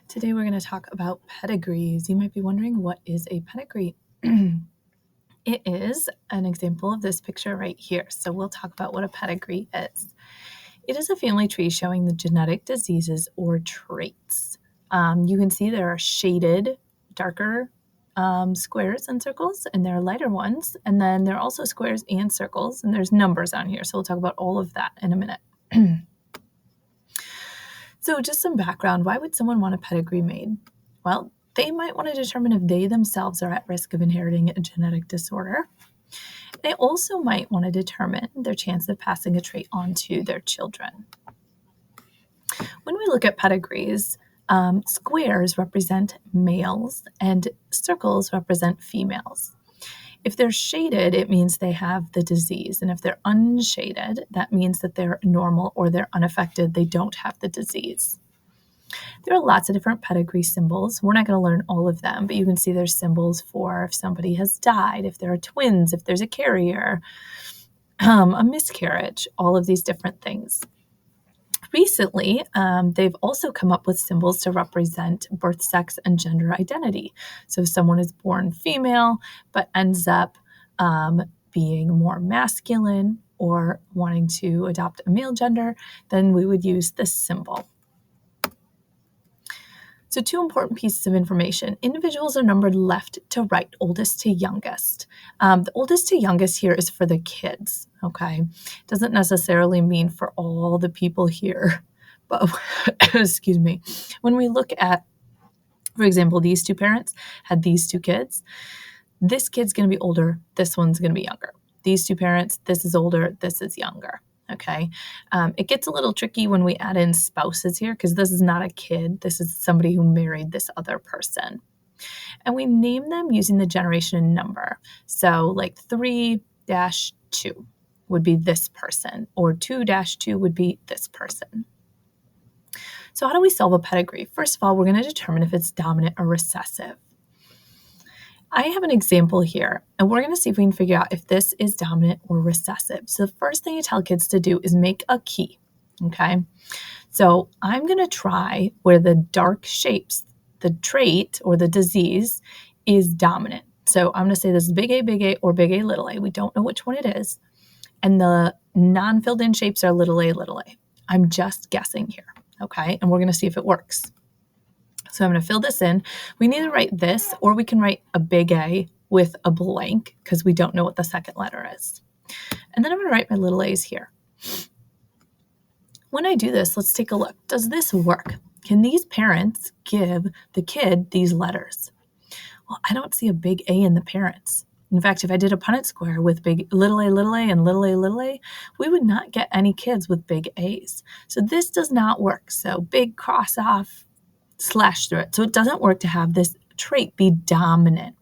Today we're going to talk about pedigrees. You might be wondering, what is a pedigree? It is an example of this picture right here. So we'll talk about what a pedigree is. It is a family tree showing the genetic diseases or traits. You can see there are shaded, darker squares and circles, and there are lighter ones. And then there are also squares and circles, and there's numbers on here. So we'll talk about all of that in a minute. So just some background, why would someone want a pedigree made? Well, they might want to determine if they themselves are at risk of inheriting a genetic disorder. They also might want to determine their chance of passing a trait on to their children. When we look at pedigrees, squares represent males and circles represent females. If they're shaded, it means they have the disease. And if they're unshaded, that means that they're normal or they're unaffected. They don't have the disease. There are lots of different pedigree symbols. We're not going to learn all of them, but you can see there's symbols for if somebody has died, if there are twins, if there's a carrier, a miscarriage, all of these different things. Recently, they've also come up with symbols to represent birth, sex, and gender identity. So if someone is born female but ends up being more masculine or wanting to adopt a male gender, then we would use this symbol. So 2 important pieces of information. Individuals are numbered left to right, oldest to youngest. The oldest to youngest here is for the kids, okay? Doesn't necessarily mean for all the people here, but excuse me. When we look at, for example, these 2 parents had these 2 kids, this kid's going to be older, this one's going to be younger. These 2 parents, this is older, this is younger. Okay. It gets a little tricky when we add in spouses here because this is not a kid. This is somebody who married this other person. And we name them using the generation number. So like 3-2 would be this person, or 2-2 would be this person. So how do we solve a pedigree? First of all, we're going to determine if it's dominant or recessive. I have an example here, and we're going to see if we can figure out if this is dominant or recessive. So the first thing you tell kids to do is make a key, okay? So I'm going to try where the dark shapes, the trait or the disease is dominant. So I'm going to say this is big A, or big A, little a. We don't know which one it is. And the non-filled in shapes are little a, little a. I'm just guessing here, okay? And we're going to see if it works. So I'm going to fill this in. We need to write this, or we can write a big A with a blank because we don't know what the second letter is. And then I'm going to write my little a's here. When I do this, let's take a look. Does this work? Can these parents give the kid these letters? Well, I don't see a big A in the parents. In fact, if I did a Punnett square with big little a, and little a, we would not get any kids with big A's. So this does not work. So big cross off, slash through it. So it doesn't work to have this trait be dominant,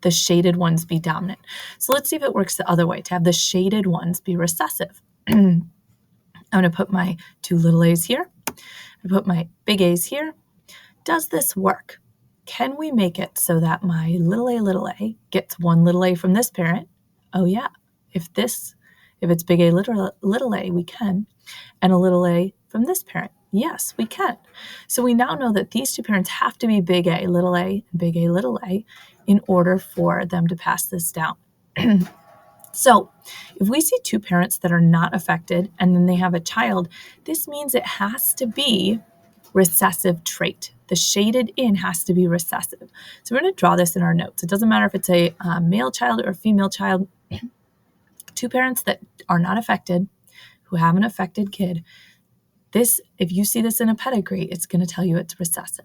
the shaded ones be dominant. So let's see if it works the other way, to have the shaded ones be recessive. I'm going to put my 2 little a's here. I put my big A's here. Does this work? Can we make it so that my little a gets 1 little a from this parent? Oh yeah. If it's big A, little a, we can. And a little a from this parent. Yes, we can. So we now know that these 2 parents have to be big A, little a, and big A, little a in order for them to pass this down. So if we see 2 parents that are not affected and then they have a child, this means it has to be recessive trait. The shaded in has to be recessive. So we're going to draw this in our notes. It doesn't matter if it's a male child or a female child. 2 parents that are not affected, who have an affected kid, this, if you see this in a pedigree, it's going to tell you it's recessive.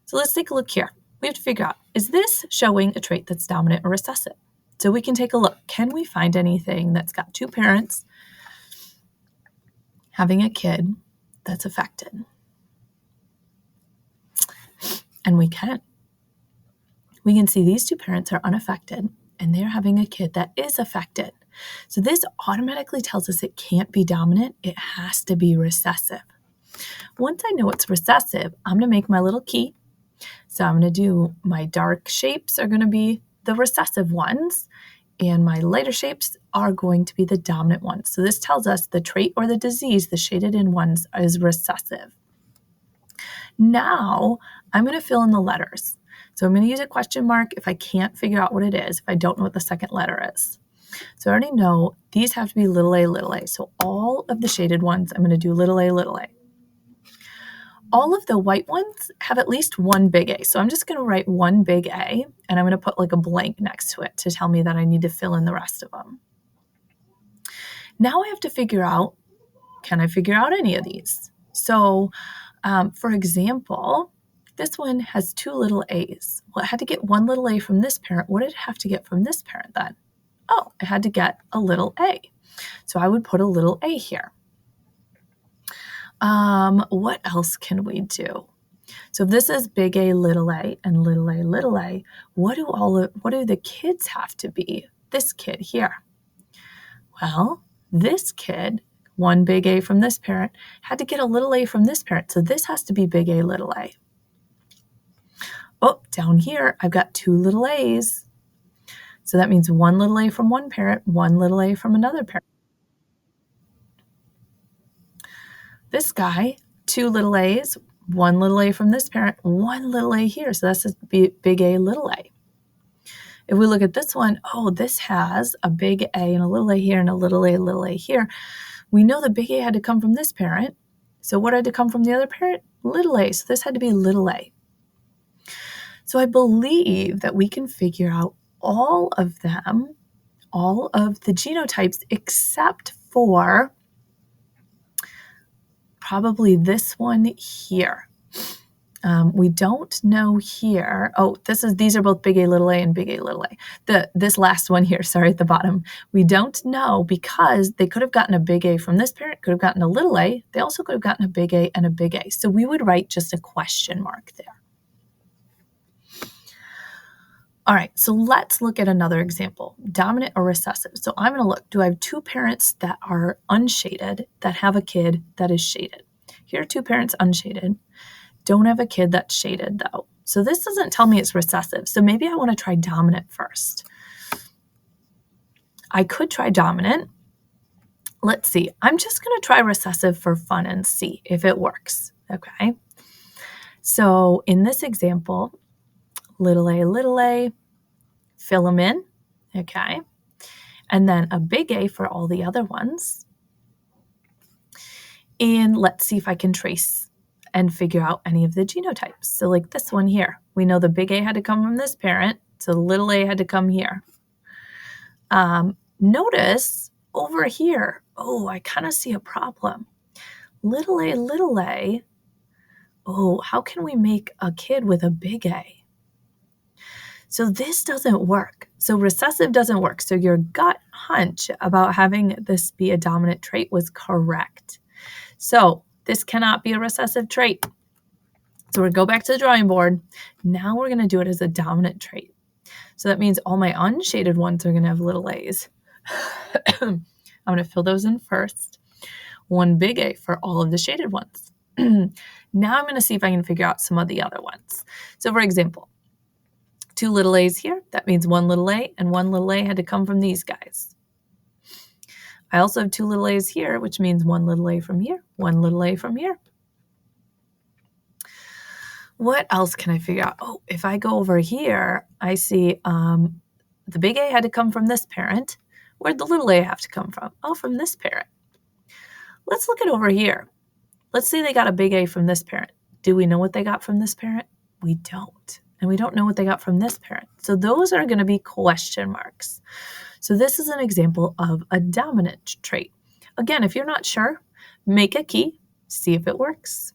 So let's take a look here. We have to figure out, is this showing a trait that's dominant or recessive? So we can take a look. Can we find anything that's got 2 parents having a kid that's affected? And we can. We can see these 2 parents are unaffected, and they're having a kid that is affected. So this automatically tells us it can't be dominant. It has to be recessive. Once I know it's recessive, I'm going to make my little key. So I'm going to do my dark shapes are going to be the recessive ones, and my lighter shapes are going to be the dominant ones. So this tells us the trait or the disease, the shaded in ones, is recessive. Now I'm going to fill in the letters. So I'm going to use a question mark if I can't figure out what it is, if I don't know what the second letter is. So I already know these have to be little a, little a. So all of the shaded ones, I'm going to do little a, little a. All of the white ones have at least one big A. So I'm just going to write one big A, and I'm going to put like a blank next to it to tell me that I need to fill in the rest of them. Now I have to figure out, can I figure out any of these? So for example, this one has two little a's. Well, it had to get one little a from this parent. What did it have to get from this parent then? Oh, it had to get a little a. So I would put a little a here. What else can we do? So if this is big A, little a, and little a, little a, what do the kids have to be? This kid here. Well, this kid, one big A from this parent, had to get a little a from this parent. So this has to be big A, little a. Oh, down here, I've got two little a's. So that means one little a from one parent, one little a from another parent. This guy, two little a's, one little a from this parent, one little a here. So that's a big A, little a. If we look at this one, oh, this has a big A and a little a here and a little a here. We know the big A had to come from this parent. So what had to come from the other parent? Little a. So this had to be little a. So I believe that we can figure out all of them, all of the genotypes, except for probably this one here. We don't know here. Oh, these are both big A, little a, and big A, little a. This last one here, sorry, at the bottom, we don't know because they could have gotten a big A from this parent, could have gotten a little a. They also could have gotten a big A and a big A. So we would write just a question mark there. All right, so let's look at another example, dominant or recessive. So I'm going to look, do I have two parents that are unshaded that have a kid that is shaded? Here are two parents unshaded. Don't have a kid that's shaded though. So this doesn't tell me it's recessive. So maybe I want to try dominant first. I could try dominant. Let's see. I'm just going to try recessive for fun and see if it works. Okay. So in this example, little a, fill them in. Okay. And then a big A for all the other ones. And let's see if I can trace and figure out any of the genotypes. So like this one here, we know the big A had to come from this parent, so the little a had to come here. Notice over here, oh, I kind of see a problem. Little a, oh, how can we make a kid with a big A? So this doesn't work. So recessive doesn't work. So your gut hunch about having this be a dominant trait was correct. So this cannot be a recessive trait. So we'll go back to the drawing board. Now we're going to do it as a dominant trait. So that means all my unshaded ones are going to have little a's. I'm going to fill those in first. One big A for all of the shaded ones. Now I'm going to see if I can figure out some of the other ones. So for example, two little a's here. That means one little a and one little a had to come from these guys. I also have two little a's here, which means one little a from here, one little a from here. What else can I figure out? Oh, if I go over here, I see the big A had to come from this parent. Where'd the little a have to come from? Oh, from this parent. Let's look at over here. Let's say they got a big A from this parent. Do we know what they got from this parent? We don't. And we don't know what they got from this parent. So those are going to be question marks. So this is an example of a dominant trait. Again, if you're not sure, make a key, see if it works.